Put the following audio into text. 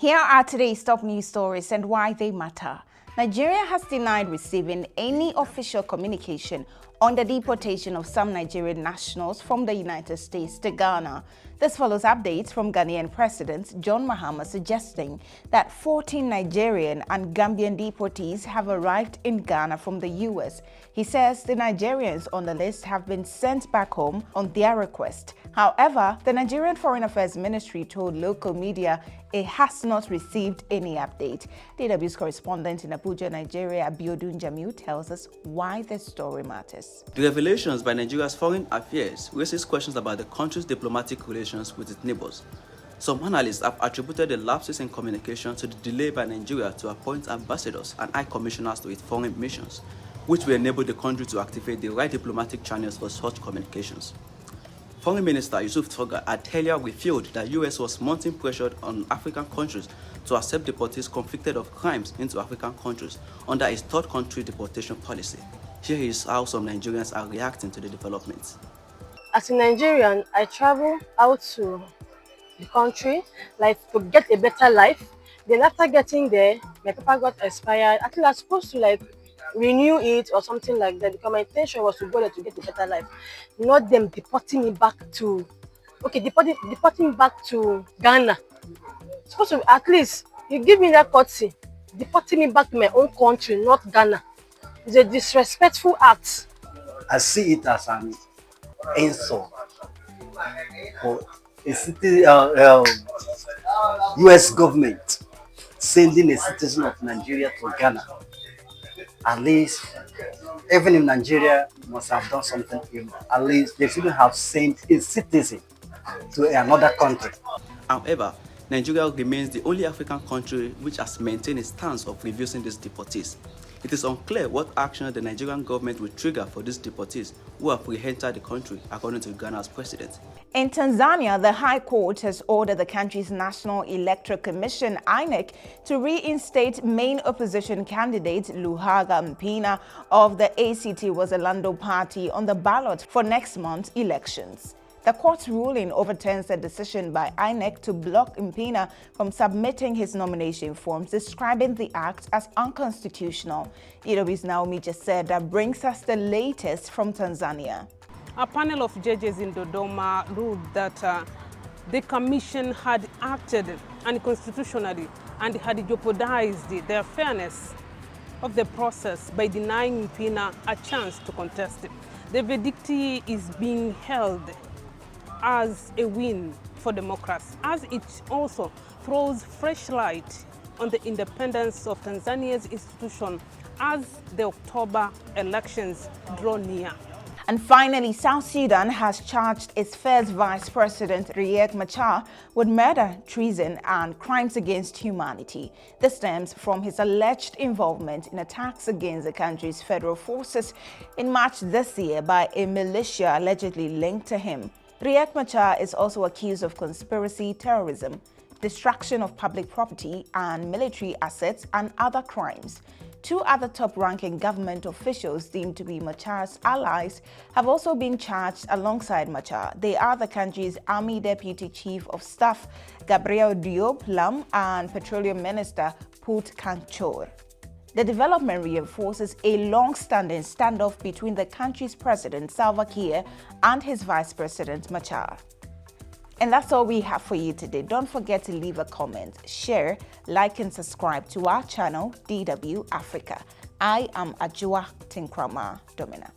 Here are today's top news stories and why they matter. Nigeria has denied receiving any official communication on the deportation of some Nigerian nationals from the United States to Ghana. This follows updates from Ghanaian President John Mahama suggesting that 14 Nigerian and Gambian deportees have arrived in Ghana from the US. He says the Nigerians on the list have been sent back home on their request. However, the Nigerian Foreign Affairs Ministry told local media it has not received any update. DW's correspondent in Abuja, Nigeria, Abiodun Jamiu, tells us why this story matters. The revelations by Nigeria's Foreign Affairs raises questions about the country's diplomatic relations with its neighbors. Some analysts have attributed the lapses in communication to the delay by Nigeria to appoint ambassadors and high commissioners to its foreign missions, which will enable the country to activate the right diplomatic channels for such communications. Foreign Minister Yusuf Tuggar had earlier revealed that US was mounting pressure on African countries to accept deportees convicted of crimes into African countries under its third country deportation policy. Here is how some Nigerians are reacting to the developments. As a Nigerian, I travel out to the country to get a better life. Then after getting there, my paper got expired. I think I was supposed to renew it or something like that, because my intention was to go there to get a better life, not them deporting me back to deporting me back to Ghana. Supposed to at least you give me that courtesy, deporting me back to my own country, not Ghana. It's a disrespectful act. I see it as an insult for a city, US government sending a citizen of Nigeria to Ghana. At least, even if Nigeria must have done something evil, at least they shouldn't have sent a citizen to another country. However, Nigeria remains the only African country which has maintained a stance of refusing these deportees. It is unclear what action the Nigerian government will trigger for these deportees who have re-entered the country, according to Ghana's president. In Tanzania, the High Court has ordered the country's National Electoral Commission, INEC, to reinstate main opposition candidate Luhaga Mpina of the ACT Wazalendo party on the ballot for next month's elections. The court's ruling overturns a decision by INEC to block Mpina from submitting his nomination forms, describing the act as unconstitutional. DW's Naomi just said that brings us the latest from Tanzania. A panel of judges in Dodoma ruled that the commission had acted unconstitutionally and had jeopardized the fairness of the process by denying Mpina a chance to contest. The verdict is being held as a win for democracy, as it also throws fresh light on the independence of Tanzania's institution as the October elections draw near. And finally, South Sudan has charged its first vice president, Riek Machar, with murder, treason, and crimes against humanity. This stems from his alleged involvement in attacks against the country's federal forces in March this year by a militia allegedly linked to him. Riek Machar is also accused of conspiracy, terrorism, destruction of public property and military assets, and other crimes. Two other top-ranking government officials deemed to be Machar's allies have also been charged alongside Machar. They are the country's Army Deputy Chief of Staff, Gabriel Diop Lam, and Petroleum Minister Put Kanchor. The development reinforces a long-standing standoff between the country's president, Salva Kiir, and his vice president, Machar. And that's all we have for you today. Don't forget to leave a comment, share, like, and subscribe to our channel, DW Africa. I am Ajua Tinkrama Domina.